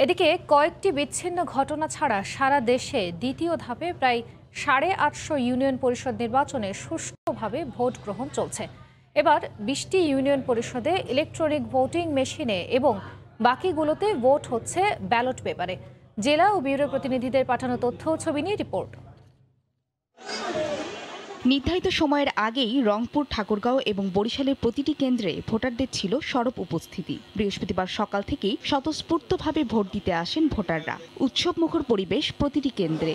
এদিকে কয়েকটি বিচ্ছিন্ন ঘটনা ছাড়া সারা দেশে দ্বিতীয় ধাপে প্রায় 850 ইউনিয়ন পরিষদ নির্বাচনে সুষ্ঠুভাবে ভোট গ্রহণ চলছে। এবার 20টি ইউনিয়ন পরিষদে ইলেকট্রনিক ভোটিং মেশিনে এবং বাকিগুলোতে ভোট হচ্ছে ব্যালট পেপারে। জেলা ও ব্যুরো প্রতিনিধিদের পাঠানো তথ্য ও ছবি নিয়ে রিপোর্ট। নির্ধারিত সময়ের আগেই রংপুর, ঠাকুরগাঁও এবং বরিশালের প্রতিটি কেন্দ্রে ভোটারদের ছিল সরব উপস্থিতি। বৃহস্পতিবার সকাল থেকেই স্বতঃস্ফূর্তভাবে ভোট দিতে আসেন ভোটাররা। উৎসবমুখর পরিবেশ প্রতিটি কেন্দ্রে।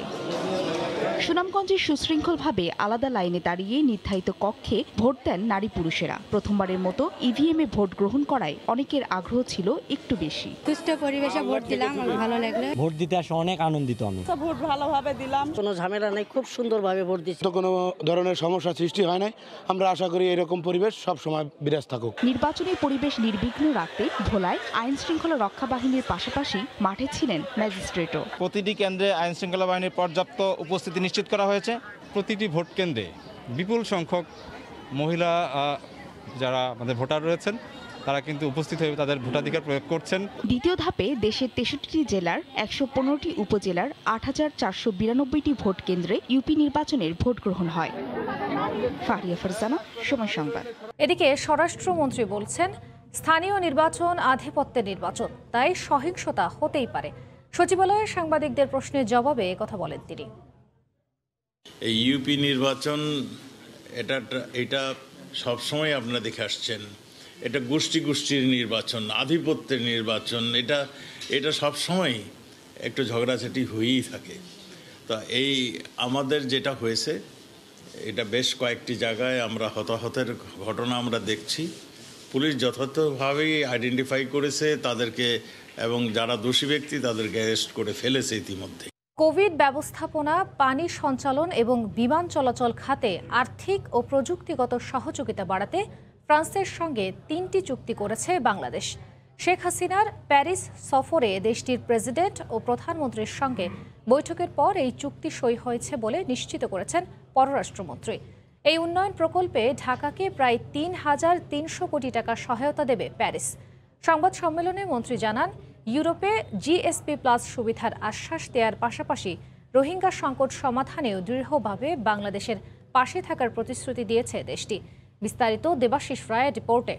সুনামগঞ্জে সুশৃঙ্খলভাবে আলাদা লাইনে দাঁড়িয়ে নির্ধারিত কক্ষে ভোট দেন নারী পুরুষেরা। প্রথমবারের মতো ইভিএমে ভোট গ্রহণ করায় অনেকের আগ্রহ ছিল একটু বেশি। সুষ্ঠু পরিবেশে ভোট দিলাম, ভালো লাগলো। ভোট দিতে আসে অনেক আনন্দিত আমি। ভোট ভালোভাবে দিলাম, কোনো ঝামেলা নেই, খুব সুন্দরভাবে ভোট দিচ্ছি। তো কোনো ধরনের সমস্যা সৃষ্টি হয় নাই। আমরা আশা করি এরকম পরিবেশ সব সময় বিরাজ থাকুক। নির্বাচনী পরিবেশ নির্বিঘ্ন রাখতে ভোলায় আইন শৃঙ্খলা রক্ষা বাহিনীর পাশাপাশি মাঠে ছিলেন ম্যাজিস্ট্রেটও। প্রতিটি কেন্দ্রে আইন শৃঙ্খলা বাহিনীর পর্যাপ্ত উপস্থিতি নিশ্চিত করা হয়েছে। প্রতিটি ভোট কেন্দ্রে বিপুল সংখ্যক মহিলা যারা আমাদের ভোটার রয়েছেন তারা কিন্তু উপস্থিত হয়ে তাদের ভোটাধিকার প্রয়োগ করছেন। দ্বিতীয় ধাপে দেশের 63টি জেলার 115টি উপজেলার 8492টি ভোট কেন্দ্রে ইউপি নির্বাচনের ভোট গ্রহণ হয়। ফারিয়া ফারজানা, সময় সংবাদ। এদিকে স্বরাষ্ট্রমন্ত্রী বলছেন, স্থানীয় নির্বাচন আধিপত্যের নির্বাচন, তাই সহিংসতা হতেই পারে। সচিবালয়ে সাংবাদিকদের প্রশ্নের জবাবে কথা বলেন তিনি। এই ইউপি নির্বাচন এটা সবসময় আপনারা দেখে আসছেন, এটা গোষ্ঠীর নির্বাচন, আধিপত্যের নির্বাচন, এটা সবসময় একটু ঝগড়াঝাটি হয়েই থাকে। তা এই আমাদের যেটা হয়েছে, এটা বেশ কয়েকটি জায়গায় আমরা হতাহতের ঘটনা আমরা দেখছি। পুলিশ যথাযথভাবেই আইডেন্টিফাই করেছে তাদেরকে, এবং যারা দোষী ব্যক্তি তাদেরকে অ্যারেস্ট করে ফেলেছে ইতিমধ্যে। কোভিড ব্যবস্থাপনা, পানি সঞ্চালন এবং বিমান চলাচল খাতে আর্থিক ও প্রযুক্তিগত সহযোগিতা বাড়াতে ফ্রান্সের সঙ্গে 3টি চুক্তি করেছে বাংলাদেশ। শেখ হাসিনার প্যারিস সফরে দেশটির প্রেসিডেন্ট ও প্রধানমন্ত্রীর সঙ্গে বৈঠকের পর এই চুক্তি সই হয়েছে বলে নিশ্চিত করেছেন পররাষ্ট্রমন্ত্রী। এই উন্নয়ন প্রকল্পে ঢাকাকে প্রায় 3,300 কোটি টাকা সহায়তা দেবে প্যারিস। সংবাদ সম্মেলনে মন্ত্রী জানান, ইউরোপে জিএসপি প্লাস সুবিধার আশ্বাস দেওয়ার পাশাপাশি রোহিঙ্গা সংকট সমাধানেও দৃঢ়ভাবে বাংলাদেশের পাশে থাকার প্রতিশ্রুতি দিয়েছে দেশটি। বিস্তারিত দেবাশিস রায়ের রিপোর্টে।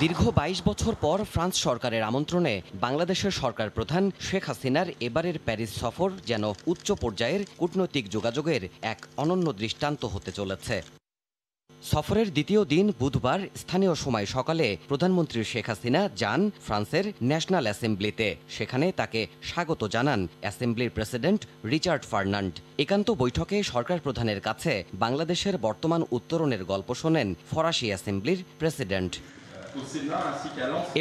দীর্ঘ 22 বছর পর ফ্রান্স সরকারের আমন্ত্রণে বাংলাদেশের সরকার প্রধান শেখ হাসিনার এবারের প্যারিস সফর যেন উচ্চ পর্যায়ের কূটনৈতিক যোগাযোগের এক অনন্য দৃষ্টান্ত হতে চলেছে। সফরের দ্বিতীয় দিন বুধবার স্থানীয় সময় সকালে প্রধানমন্ত্রী শেখ হাসিনা যান ফ্রান্সের ন্যাশনাল অ্যাসেম্বলিতে। সেখানে তাকে স্বাগত জানান অ্যাসেম্বলির প্রেসিডেন্ট রিচার্ড ফার্নান্ড। একান্ত বৈঠকে সরকার প্রধানের কাছে বাংলাদেশের বর্তমান উত্তরণের গল্প শোনেন ফরাসি অ্যাসেম্বলির প্রেসিডেন্ট।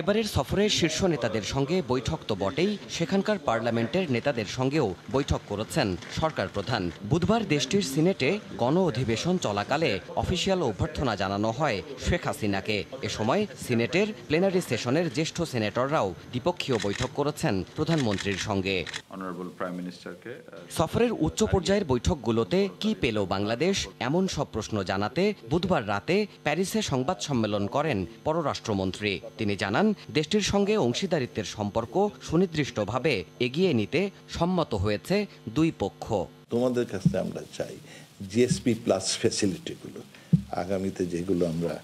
এবারের সফরের শীর্ষ নেতাদের সঙ্গে বৈঠক তো বটেই, সেখানকার পার্লামেন্টের নেতাদের সঙ্গেও বৈঠক করেছেন সরকার প্রধান। বুধবার দেশটির সিনেটে গণ অধিবেশন চলাকালে অফিসিয়াল অভ্যর্থনা জানানো হয় শেখ হাসিনাকে। এ সময় সিনেটের প্লেনারি সেশনের জ্যেষ্ঠ সিনেটররাও দ্বিপক্ষীয় বৈঠক করেছেন প্রধানমন্ত্রীর সঙ্গে। সফরের উচ্চ পর্যায়ের বৈঠকগুলোতে কি পেল বাংলাদেশ, এমন সব প্রশ্ন জানাতে বুধবার রাতে প্যারিসে সংবাদ সম্মেলন করেন পররাষ্ট্রমন্ত্রী। তিনি জানান, দেশটির সঙ্গে অংশীদারিত্বের সম্পর্ক সুনির্দিষ্টভাবে এগিয়ে নিতে সম্মত হয়েছে দুই পক্ষ। তোমাদের কাছে আমরা চাই জিএসপি প্লাস ফ্যাসিলিটিগুলো আগামীতে যেগুলো আমরা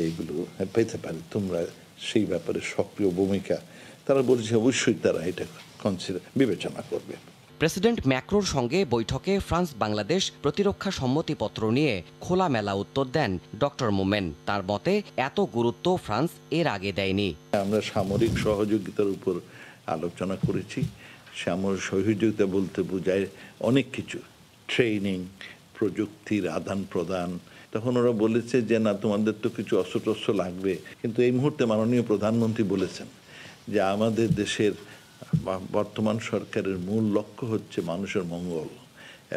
এইগুলো পেতে পারি, তোমরা সেই ব্যাপারে সক্রিয় ভূমিকা, তারা বলছে অবশ্যই তারা এটা বিবেচনা করবে। প্রেসিডেন্ট ম্যাক্রোর সঙ্গে বৈঠকে ফ্রান্স বাংলাদেশ প্রতিরক্ষা সম্মতিপত্র নিয়ে খোলামেলা উত্তর দেন ডক্টর মোমেন। তার মতে এত গুরুত্ব ফ্রান্স এর আগে দেয়নি। আমরা সামরিক সহযোগিতার উপর আলোচনা করেছি। সামরিক সহযোগিতা বলতে বোঝায় অনেক কিছু, ট্রেনিং, প্রযুক্তির আদান প্রদান। তখন ওরা বলেছে যে না, তোমাদের তো কিছু অস্ত্রশস্ত্র লাগবে, কিন্তু এই মুহূর্তে মাননীয় প্রধানমন্ত্রী বলেছেন যে আমাদের দেশের বর্তমান সরকারের মূল লক্ষ্য হচ্ছে মানুষের মঙ্গল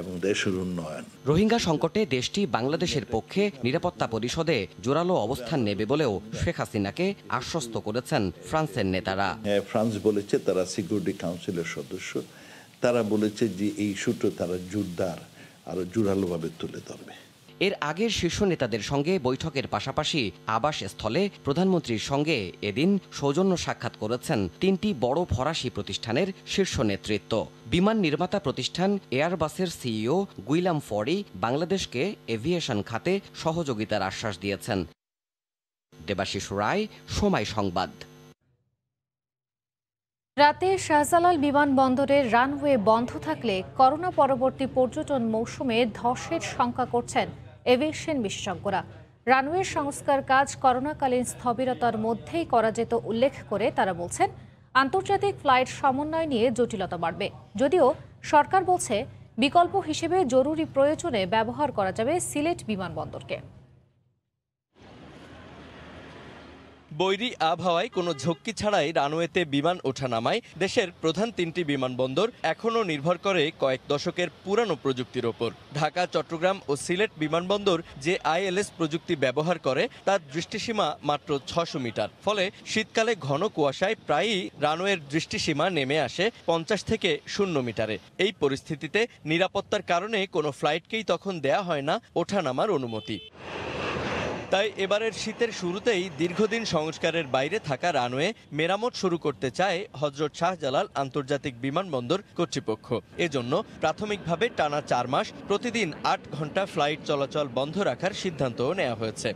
এবং দেশের উন্নয়ন। রোহিঙ্গা সংকটে দেশটি বাংলাদেশের পক্ষে নিরাপত্তা পরিষদে জোরালো অবস্থান নেবে বলেও শেখ হাসিনাকে আশ্বস্ত করেছেন ফ্রান্সের নেতারা। ফ্রান্স বলেছে তারা সিকিউরিটি কাউন্সিলের সদস্য, তারা বলেছে যে এই ইস্যুটা তারা জোরদার আরো জোরালোভাবে তুলে ধরবে। এর আগের শীর্ষ নেতাদের সঙ্গে বৈঠকের পাশাপাশি আবাসস্থলে প্রধানমন্ত্রীর সঙ্গে এদিন সৌজন্য সাক্ষাৎ করেছেন 3টি বড় ফরাসি প্রতিষ্ঠানের শীর্ষ নেতৃত্ব। বিমান নির্মাতা প্রতিষ্ঠান এয়ারবাসের সিইও গুইলাম ফরি বাংলাদেশকে এভিয়েশন খাতে সহযোগিতার আশ্বাস দিয়েছেন। দেবাশিস রায়, সময় সংবাদ। রাতে শাহজালাল বিমানবন্দরের রানওয়ে বন্ধ থাকলে করোনা পরবর্তী পর্যটন মৌসুমে ধসের শঙ্কা করছেন এভিয়েশন বিশেষজ্ঞরা। রানওয়ে সংস্কার কাজ করোনাকালীন স্থবিরতার মধ্যেই করা যেত উল্লেখ করে তারা বলছেন, আন্তর্জাতিক ফ্লাইট সমন্বয় নিয়ে জটিলতা বাড়বে। যদিও সরকার বলছে বিকল্প হিসেবে জরুরি প্রয়োজনে ব্যবহার করা যাবে সিলেট বিমানবন্দরকে। বৈরী আবহাওয়ায় কোনো ঝক্কি ছাড়াই রানওয়েতে বিমান ওঠানামায় দেশের প্রধান 3টি বিমানবন্দর এখনও নির্ভর করে কয়েক দশকের পুরানো প্রযুক্তির ওপর। ঢাকা, চট্টগ্রাম ও সিলেট বিমানবন্দর যে ILS প্রযুক্তি ব্যবহার করে তার দৃষ্টিসীমা মাত্র 600 মিটার। ফলে শীতকালে ঘন কুয়াশায় প্রায়ই রানওয়ের দৃষ্টিসীমা নেমে আসে 50 থেকে 0 মিটারে। এই পরিস্থিতিতে নিরাপত্তার কারণে কোনো ফ্লাইটকেই তখন দেয়া হয় না ওঠানামার অনুমতি। তাই এবারের শীতের শুরুতেই দীর্ঘদিন সংস্কারের বাইরে থাকা রানওয়ে মেরামত শুরু করতে চায় হযরত শাহজালাল আন্তর্জাতিক বিমানবন্দর কর্তৃপক্ষ। এজন্য প্রাথমিকভাবে টানা 4 মাস প্রতিদিন 8 ঘন্টা ফ্লাইট চলাচল বন্ধ রাখার সিদ্ধান্ত নেওয়া হয়েছে।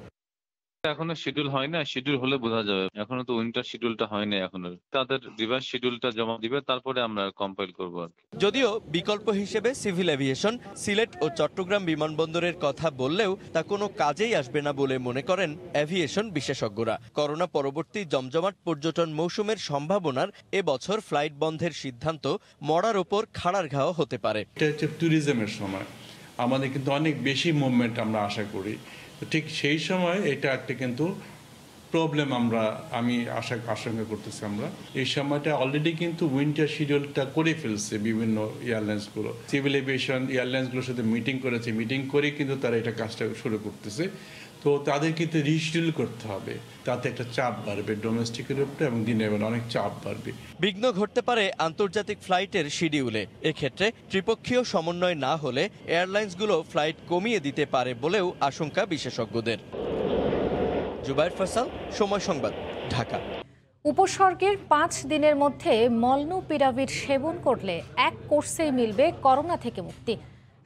এখনো শিডিউল হয় না, শিডিউল হলে বোঝা যাবে। এখনো তো উইন্টার শিডিউলটা হয়নি, এখনো তাদের রিভার্স শিডিউলটা জমা দিবে, তারপরে আমরা কম্পাইল করব। যদিও বিকল্প হিসেবে সিভিল এভিয়েশন সিলেট ও চট্টগ্রাম বিমানবন্দরের কথা বললেও তা কোনো কাজেই আসবে না বলে মনে করেন এভিয়েশন বিশেষজ্ঞরা। করোনা পরবর্তী জমজমাট পর্যটন মৌসুমের সম্ভাবনার এবছর ফ্লাইট বন্ধের সিদ্ধান্ত মরার ওপর খাড়ার ঘাও হতে পারে। এটা হচ্ছে ট্যুরিজমের সময়, আমাদের কিন্তু অনেক বেশি মুভমেন্ট আমরা আশা করি। ঠিক সেই সময় এটা একটা কিন্তু প্রবলেম আমি আশঙ্কা করতেছি। আমরা এই সময়টা অলরেডি কিন্তু উইন্টার শিডিউলটা করে ফেলছে বিভিন্ন এয়ারলাইন্সগুলো। সিভিল এভিয়েশন এয়ারলাইন্সগুলোর সাথে মিটিং করেছে, মিটিং করে কিন্তু তারা এটা কাজটা শুরু করতেছে। তো তাদের কিন্তু রিশিডিউল করতে হবে, তাতে একটা চাপ বাড়বে ডোমেস্টিকের উপরে এবং দিনের বেলা অনেক চাপ বাড়বে। বিঘ্ন ঘটতে পারে আন্তর্জাতিক ফ্লাইটের শিডিউলে। এক্ষেত্রে ত্রিপক্ষীয় সমন্বয় না হলে এয়ারলাইন্সগুলো ফ্লাইট কমিয়ে দিতে পারে বলেও আশঙ্কা বিশেষজ্ঞদের। জুবায়ের ফয়সাল, সময় সংবাদ, ঢাকা। উপসর্গের 5 দিনের মধ্যে মলনুপিরাভির সেবন করলে এক কোর্সেই মিলবে করোনা থেকে মুক্তি।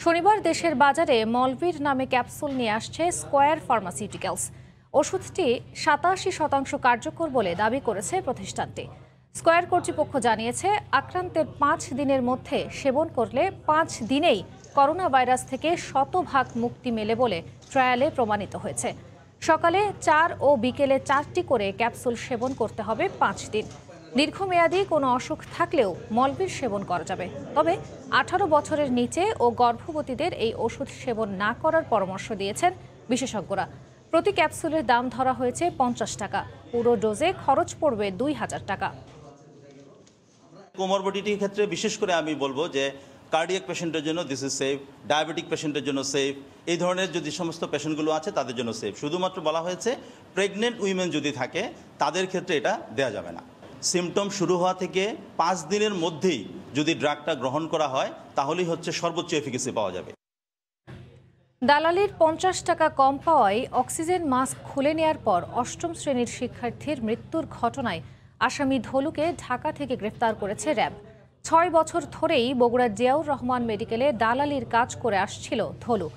শনিবার দেশের বাজারে মলভির নামে ক্যাপসুল নিয়ে আসছে স্কয়ার ফার্মাসিউটিক্যালস। ওষুধটি 87% কার্যকর বলে দাবি করেছে প্রতিষ্ঠানটি। স্কয়ার কর্তৃপক্ষ জানিয়েছে, আক্রান্তের 5 দিনের মধ্যে সেবন করলে 5 দিনেই করোনা ভাইরাস থেকে 100% মুক্তি মেলে বলে ট্রায়ালে প্রমাণিত হয়েছে। সকালে 4 ও বিকেলে 4টি করে ক্যাপসুল সেবন করতে হবে 5 দিন। দীর্ঘমেয়াদী কোনো অসুখ থাকলেও মলভির সেবন করা যাবে, তবে 18 বছরের নিচে ও গর্ভবতীদের এই ওষুধ সেবন না করার পরামর্শ দিয়েছেন বিশেষজ্ঞরা। প্রতি ক্যাপসুলের দাম ধরা হয়েছে 50 টাকা। পুরো ডোজে খরচ পড়বে 2000 টাকা। কোমরবিডিটির ক্ষেত্রে বিশেষ করে আমি বলবো যে কার্ডিয়াক পেশেন্টের জন্য দিস ইজ সেফ, ডায়াবেটিক পেশেন্টের জন্য সেফ, এই ধরনের যদি সমস্ত পেশেন্টগুলো আছে তাদের জন্য সেফ। শুধুমাত্র বলা হয়েছে প্রেগনেন্ট উইমেন যদি থাকে তাদের ক্ষেত্রে এটা দেওয়া যাবে না। সিমটম শুরু হওয়া থেকে 5 দিনের মধ্যেই যদি ড্রাগটা গ্রহণ করা হয় তাহলেই হচ্ছে সর্বোচ্চ এফিকেসি পাওয়া যাবে। দালালির 50 টাকা কম পাওয়ায় অক্সিজেন মাস্ক খুলে নেয়ার পর 8ম শ্রেণীর শিক্ষার্থীর মৃত্যুর ঘটনায় আসামি ধলুকে ঢাকা থেকে গ্রেফতার করেছে র্যাব। 6 বছর ধরেই বগুড়ার জিয়াউর রহমান মেডিকেলে দালালির কাজ করে আসছিল ধলু।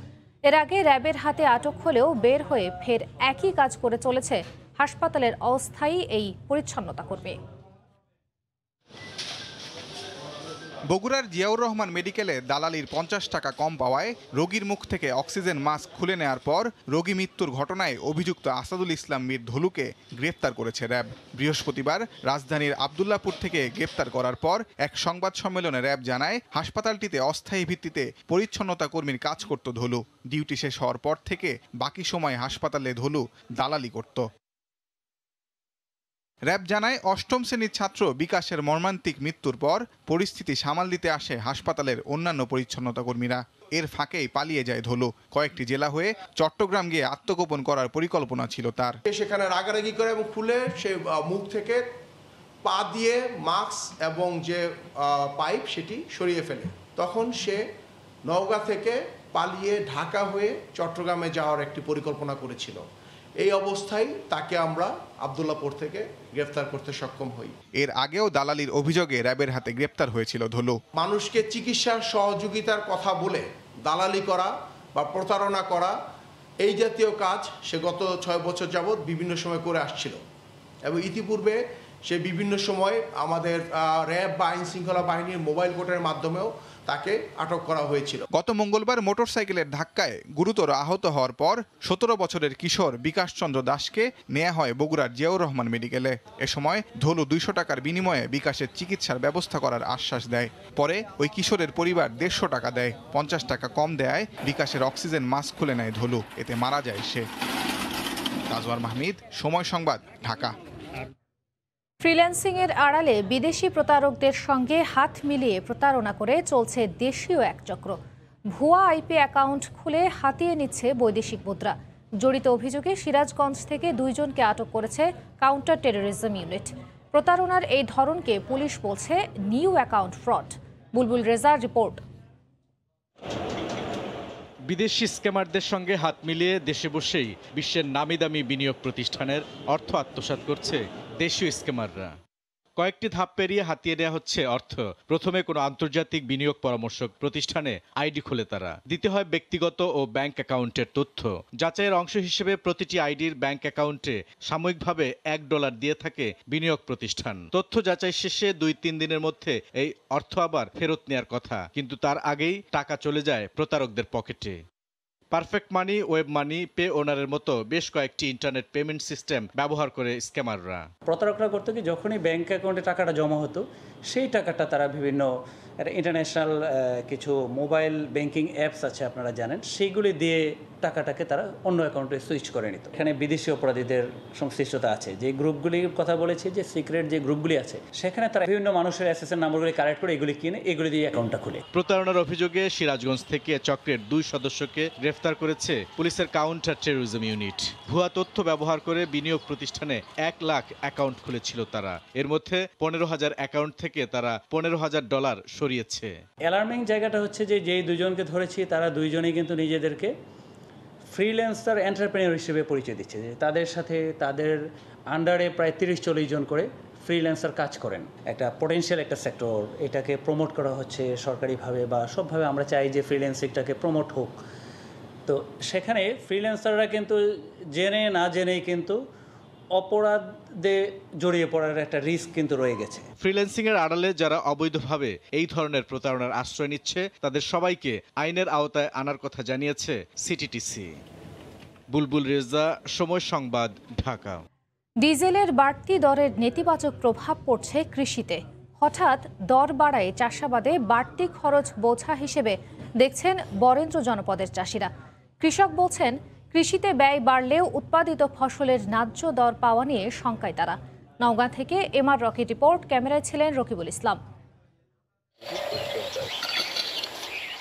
এর আগে র্যাবের হাতে আটক হলেও বের হয়ে ফের একই কাজ করে চলেছে হাসপাতালের অস্থায়ী এই পরিচ্ছন্নতা কর্মী। বগুড়ার জিয়াউর রহমান মেডিকেলে দালালির 50 টাকা কম পাওয়ায় রোগীর মুখ থেকে অক্সিজেন মাস্ক খুলে নেওয়ার পর রোগী মৃত্যুর ঘটনায় অভিযুক্ত আসাদুল ইসলাম মীর ধলুকে গ্রেফতার করেছে র্যাব। বৃহস্পতিবার রাজধানীর আব্দুল্লাহপুর থেকে গ্রেফতার করার পর এক সংবাদ সম্মেলনে র্যাব জানায়, হাসপাতালটিতে অস্থায়ী ভিত্তিতে পরিচ্ছন্নতা কর্মীর কাজ করত ধলু। ডিউটি শেষ হওয়ার পর থেকে বাকি সময় হাসপাতালে ধলু দালালি করত। র্যাব জানায়, 8ম শ্রেণীর ছাত্র বিকাশের মর্মান্তিক মৃত্যুর পর পরিস্থিতি সামাল দিতে আসে হাসপাতালের অন্যান্য পরিচ্ছন্নতা কর্মীরা। এর ফাঁকেই পালিয়ে যায় ধলু। কয়েকটি জেলা হয়ে চট্টগ্রাম গিয়ে আত্মগোপন করার পরিকল্পনা ছিল তার। সেখানে রাগারাগি করে এবং খুলে সে মুখ থেকে পা দিয়ে মাস্ক এবং যে পাইপ সেটি সরিয়ে ফেলে। তখন সে নওগাঁ থেকে পালিয়ে ঢাকা হয়ে চট্টগ্রামে যাওয়ার একটি পরিকল্পনা করেছিল। এই অবস্থায় তাকে আমরা আবদুল্লাহপুর থেকে গ্রেফতার করতে সক্ষম হই। এর আগেও দালালির অভিযোগে র্যাবের হাতে গ্রেপ্তার হয়েছিল ধলু। মানুষকে চিকিৎসার সহযোগিতার কথা বলে দালালি করা বা প্রতারণা করা, এই জাতীয় কাজ সে গত 6 বছর যাবৎ বিভিন্ন সময় করে আসছিল এবং ইতিপূর্বে সে বিভিন্ন সময় আমাদের র্যাব বা আইন শৃঙ্খলা বাহিনীর মোবাইল কোর্টের মাধ্যমেও তাকে আটক করা হয়েছিল। গত মঙ্গলবার মোটরসাইকেলের ধাক্কায় গুরুতর আহত হওয়ার পর 17 বছরের কিশোর বিকাশ চন্দ্র দাসকে নেওয়া হয় বগুড়ার জিয়াউর রহমান মেডিকেলে। এ সময় ধলু 200 টাকার বিনিময়ে বিকাশের চিকিৎসার ব্যবস্থা করার আশ্বাস দেয়। পরে ওই কিশোরের পরিবার 150 টাকা দেয়। 50 টাকা কম দেয় বিকাশের অক্সিজেন মাস্ক খুলে নেয় ধলু। এতে মারা যায় সে। তাজওয়ার মাহমিদ, সময় সংবাদ, ঢাকা। ফ্রিল্যান্সিংয়ের আড়ালে বিদেশি প্রতারকদের সঙ্গে হাত মিলিয়ে প্রতারণা করে চলছে দেশীয় এক চক্র। ভুয়া আইপি অ্যাকাউন্ট খুলে হাতিয়ে নিচ্ছে বৈদেশিক মুদ্রা। জড়িত অভিযোগে সিরাজগঞ্জ থেকে 2 জনকে আটক করেছে কাউন্টার টেরোরিজম ইউনিট। প্রতারণার এই ধরনকে পুলিশ বলছে নিউ অ্যাকাউন্ট ফ্রড। বুলবুল রেজার রিপোর্ট। বিদেশি স্ক্যামারদের সঙ্গে হাত মিলিয়ে দেশে বসেই বিশ্বের নামিদামি বিনিয়োগ প্রতিষ্ঠানের অর্থ আত্মসাৎ করছে দেশীয় স্ক্যামাররা। কয়েকটি ধাপ পেরিয়ে হাতিয়ে নেওয়া হচ্ছে অর্থ। প্রথমে কোনো আন্তর্জাতিক বিনিয়োগ পরামর্শক প্রতিষ্ঠানে আইডি খুলে তারা দিতে হয় ব্যক্তিগত ও ব্যাংক অ্যাকাউন্টের তথ্য। যাচাইয়ের অংশ হিসেবে প্রতিটি আইডির ব্যাংক অ্যাকাউন্টে সাময়িকভাবে $1 দিয়ে থাকে বিনিয়োগ প্রতিষ্ঠান। তথ্য যাচাই শেষে 2-3 দিনের মধ্যে এই অর্থ আবার ফেরত নেওয়ার কথা, কিন্তু তার আগেই টাকা চলে যায় প্রতারকদের পকেটে। পারফেক্ট মানি, ওয়েব মানি, পে ওনারের মতো বেশ কয়েকটি ইন্টারনেট পেমেন্ট সিস্টেম ব্যবহার করে স্ক্যামাররা। প্রতারকরা করতো কি, যখনই ব্যাংক অ্যাকাউন্টে টাকাটা জমা হতো সেই টাকাটা তারা বিভিন্ন ইন্টারন্যাশনাল কিছু মোবাইল ব্যাংকিং অ্যাপস আছে আপনারা জানেন, সেইগুলি দিয়ে টাকাটাকে তারা অন্য অ্যাকাউন্টে সুইচ করে নিত। এখানে বিদেশি অপরাধীদের সংশ্লিষ্টতা আছে। যে গ্রুপগুলির কথা বলেছি, যে সিক্রেট যে গ্রুপগুলি আছে, সেখানে তারা বিভিন্ন মানুষের এসএসএন নাম্বারগুলি কালেক্ট করে এগুলি কিনে এগুলি দিয়ে অ্যাকাউন্টটা খুলে। প্রতারণার অভিযোগে সিরাজগঞ্জ থেকে চক্রের 2 সদস্যকে গ্রেফতার করেছে পুলিশের কাউন্টার টেরোরিজম ইউনিট। ভুয়া তথ্য ব্যবহার করে বিনিয়োগ প্রতিষ্ঠানে 1 লাখ অ্যাকাউন্ট খুলেছিল তারা। এর মধ্যে 15,000 অ্যাকাউন্ট থেকে তারা $15,000 সরিয়েছে। অ্যালার্মিং জায়গাটা হচ্ছে যে যেই 2 জনকে ধরেছি তারা 2 জনেই কিন্তু নিজেদেরকে ফ্রিল্যান্সার এন্টারপ্রেনিয়র হিসেবে পরিচয় দিচ্ছে। যে তাদের সাথে তাদের আন্ডারে প্রায় 30-40 জন করে ফ্রিল্যান্সার কাজ করেন। একটা পটেনশিয়াল একটা সেক্টর, এটাকে প্রমোট করা হচ্ছে সরকারিভাবে বা সবভাবে। আমরা চাই যে ফ্রিল্যান্সিংটাকে প্রমোট হোক। তো সেখানে ফ্রিল্যান্সাররা কিন্তু জেনে না জেনেই কিন্তু অপরাধে জড়িয়ে পড়ার একটা রিস্ক কিন্তু রয়ে গেছে। ফ্রিল্যান্সিং এর আড়ালে যারা অবৈধভাবে এই ধরনের প্রতারণার আশ্রয় নিচ্ছে তাদের সবাইকে আইনের আওতায় আনার কথা জানিয়েছে সিটিটিসি। বুলবুল রেজা, সময় সংবাদ, ঢাকা। ডিজেলের বাড়তি দরের নেতিবাচক প্রভাব পড়ছে কৃষিতে। হঠাৎ দর বাড়ায় চাষাবাদে বাড়তি খরচ বোঝা হিসেবে দেখছেন বরেন্দ্র জনপদের চাষিরা। কৃষক বলছেন, কৃষিতে ব্যয় বাড়লেও উৎপাদিত ফসলের ন্যায্য দর পাওয়া নিয়ে শঙ্কায় তারা। নওগাঁ থেকে এমআর রকি রিপোর্ট, ক্যামেরায় ছিলেন রকিবুল ইসলাম।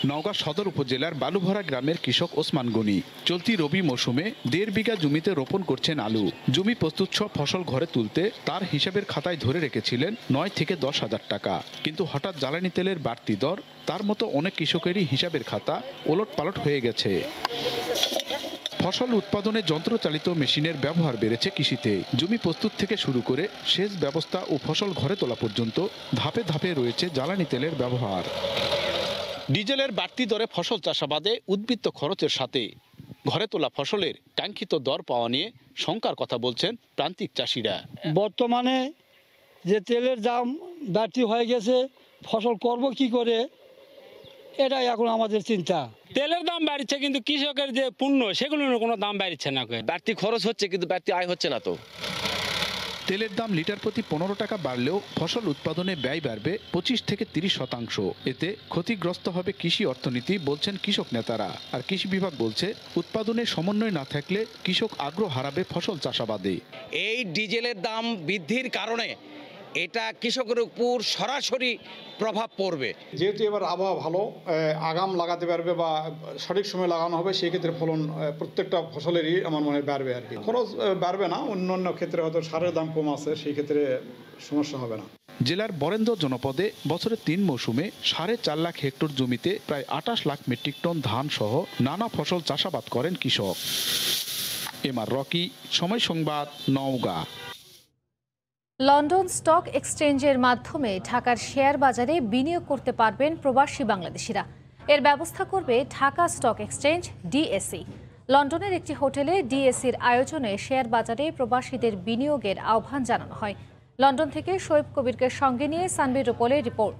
নওগাঁ সদর উপজেলার বালুভরা গ্রামের কৃষক ওসমান গনি চলতি রবি মৌসুমে 1.5 বিঘা জমিতে রোপণ করছেন আলু। জমি প্রস্তুত সব ফসল ঘরে তুলতে তার হিসাবের খাতায় ধরে রেখেছিলেন 9 থেকে 10 হাজার টাকা। কিন্তু হঠাৎ জ্বালানি তেলের বাড়তি দর তার মতো অনেক কৃষকেরই হিসাবের খাতা ওলটপালট হয়ে গেছে। ফসল উৎপাদনে যন্ত্রচালিত মেশিনের ব্যবহার বেড়েছে কৃষিতে। জমি প্রস্তুত থেকে শুরু করে সেচ ব্যবস্থা ও ফসল ঘরে তোলা পর্যন্ত ধাপে ধাপে রয়েছে জ্বালানি তেলের ব্যবহার। ডিজেলের বাড়তি দরে ফসল চাষাবাদে উদ্বৃত্ত খরচের সাথে ঘরে তোলা ফসলের কাঙ্ক্ষিত দর পাওয়া নিয়ে শঙ্কার কথা বলছেন প্রান্তিক চাষিরা। বর্তমানে যে তেলের দাম বাড়তি হয়ে গেছে, ফসল করব কি করে, এটাই এখন আমাদের চিন্তা। তেলের দাম বাড়ছে কিন্তু কৃষকের যে পণ্য সেগুলোর কোনো দাম বাড়ছে না। বাড়তি খরচ হচ্ছে কিন্তু বাড়তি আয় হচ্ছে না। তো তেলের দাম লিটার প্রতি 15 টাকা বাড়লেও ফসল উৎপাদনে ব্যয় বাড়বে 25 থেকে 30%। এতে ক্ষতিগ্রস্ত হবে কৃষি অর্থনীতি বলছেন কৃষক নেতারা। আর কৃষি বিভাগ বলছে, উৎপাদনে সমন্বয় না থাকলে কৃষক আগ্রহ হারাবে ফসল চাষাবাদে। এই ডিজেলের দাম বৃদ্ধির কারণে এটা কৃষকের উপর সরাসরি প্রভাব পড়বে। যেহেতু এবার আবহাওয়া ভালো, আগাম লাগাতে পারবে বা সঠিক সময় লাগানো হবে, সেই ক্ষেত্রে ফলন প্রত্যেকটা ফসলেরই আমার মনে হয় বাড়বে আর কি। খরচ বাড়বে না, অন্যান্য ক্ষেত্রে হয়তো সারের দাম কম আছে, সেই ক্ষেত্রে সমস্যা হবে না। জেলার বরেন্দ্র জনপদে বছরের 3 মৌসুমে 4.5 লাখ হেক্টর জমিতে প্রায় 28 লাখ মেট্রিক টন ধান সহ নানা ফসল চাষাবাদ করেন কৃষক। এমআর রকি, সময় সংবাদ, নওগাঁ। লন্ডন স্টক এক্সচেঞ্জের মাধ্যমে ঢাকার শেয়ার বাজারে বিনিয়োগ করতে পারবেন প্রবাসী বাংলাদেশিরা। এর ব্যবস্থা করবে ঢাকা স্টক এক্সচেঞ্জ ডিএসই। লন্ডনের একটি হোটেলে ডিএসইর আয়োজনে শেয়ার বাজারে প্রবাসীদের বিনিয়োগের আহ্বান জানানো হয়। লন্ডন থেকে শোয়েব কবিরকে সঙ্গে নিয়ে সানবির রূপলের রিপোর্ট।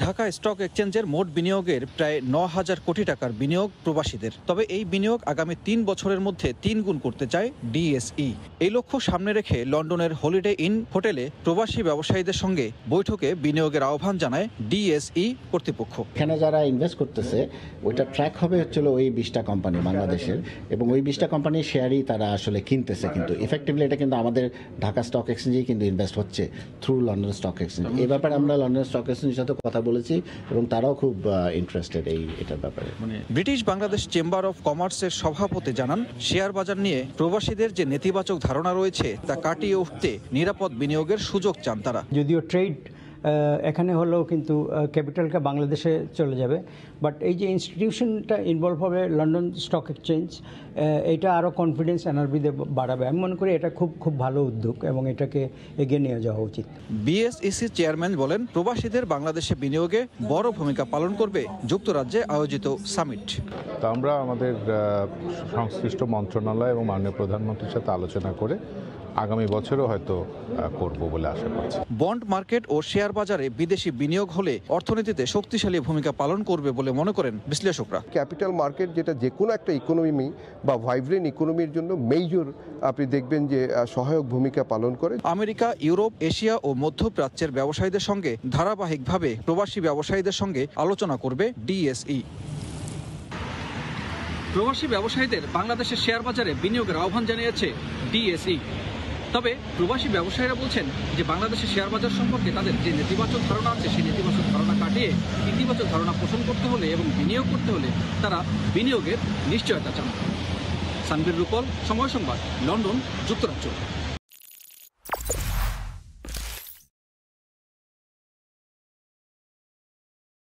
ঢাকা স্টক এক্সচেঞ্জের মোট বিনিয়োগের প্রায় 9,000 কোটি টাকার বিনিয়োগ প্রবাসীদের। তবে এই বিনিয়োগ আগামী 3 বছরের মধ্যে 3 গুণ করতে চায় ডিএসই। এই লক্ষ্য সামনে রেখে লন্ডনের হলিডে ইন হোটেলে প্রবাসী ব্যবসায়ীদের সঙ্গে বৈঠকে বিনিয়োগের আহ্বান জানায় ডিএসই কর্তৃপক্ষ। এখানে যারা ইনভেস্ট করতেছে ওইটা ট্র্যাক হবে হচ্ছিল ওই 20টা কোম্পানি বাংলাদেশের, এবং ওই 20টা কোম্পানির শেয়ারই তারা আসলে কিনতেছে, কিন্তু ইফেক্টিভলি এটা কিন্তু আমাদের ঢাকা স্টক এক্সচেঞ্জেই কিন্তু ইনভেস্ট হচ্ছে থ্রু লন্ডন স্টক এক্সচেঞ্জ। এই ব্যাপারে আমরা লন্ডন স্টক এক্সচেঞ্জের সাথে কথা বলেছি এবং তারাও খুব ইন্টারেস্টেড এটার ব্যাপারে। ব্রিটিশ বাংলাদেশ চেম্বার অফ কমার্সের সভাপতি জানান, শেয়ার বাজার নিয়ে প্রবাসীদের যে নেতিবাচক ধারণা রয়েছে তা কাটিয়ে উঠতে নিরাপদ বিনিয়োগের সুযোগ চান তারা। যদিও ট্রেড এখানে হলেও কিন্তু ক্যাপিটালটা বাংলাদেশে চলে যাবে, বাট এই যে ইনস্টিটিউশনটা ইনভলভ হবে লন্ডন স্টক এক্সচেঞ্জ, এটা আরও কনফিডেন্স এনআরবিদের বাড়াবে। আমি মনে করি এটা খুব ভালো উদ্যোগ এবং এটাকে এগিয়ে নিয়ে যাওয়া উচিত। বিএসইসি চেয়ারম্যান বলেন, প্রবাসীদের বাংলাদেশে বিনিয়োগে বড় ভূমিকা পালন করবে যুক্তরাজ্যে আয়োজিত সামিট। তা আমরা আমাদের সংশ্লিষ্ট মন্ত্রণালয় এবং মাননীয় প্রধানমন্ত্রীর সাথে আলোচনা করে আগামী বছরও হয়তো করব বলে আশা করছি। বন্ড মার্কেট ও শেয়ার বাজারে বিদেশি বিনিয়োগ হলে অর্থনীতিতে শক্তিশালী ভূমিকা পালন করবে বলে মনে করেন বিশ্লেষকরা। ক্যাপিটাল মার্কেট যেটা যে কোনো একটা ইকোনমি বা ভাইব্রেন্ট ইকোনমির জন্য মেজর আপনি দেখবেন যে সহায়ক ভূমিকা পালন করে। আমেরিকা, ইউরোপ, এশিয়া ও মধ্যপ্রাচ্যের ব্যবসায়ীদের সঙ্গে ধারাবাহিকভাবে প্রবাসী ব্যবসায়ীদের সঙ্গে আলোচনা করবে ডিএসই। প্রবাসী ব্যবসায়ীদের বাংলাদেশের শেয়ার বাজারে বিনিয়োগের আহ্বান জানিয়েছে ডিএসই। তবে প্রবাসী ব্যবসায়ীরা বলছেন যে বাংলাদেশের শেয়ার বাজার সম্পর্কে তাদের যে নেতিবাচক ধারণা আছে সেই নেতিবাচক ধারণা কাটিয়ে ইতিবাচক ধারণা পোষণ করতে হলে এবং বিনিয়োগ করতে হলে তারা বিনিয়োগের নিশ্চয়তা চান। সানবির রূপল, সময় সংবাদ, লন্ডন, যুক্তরাজ্য।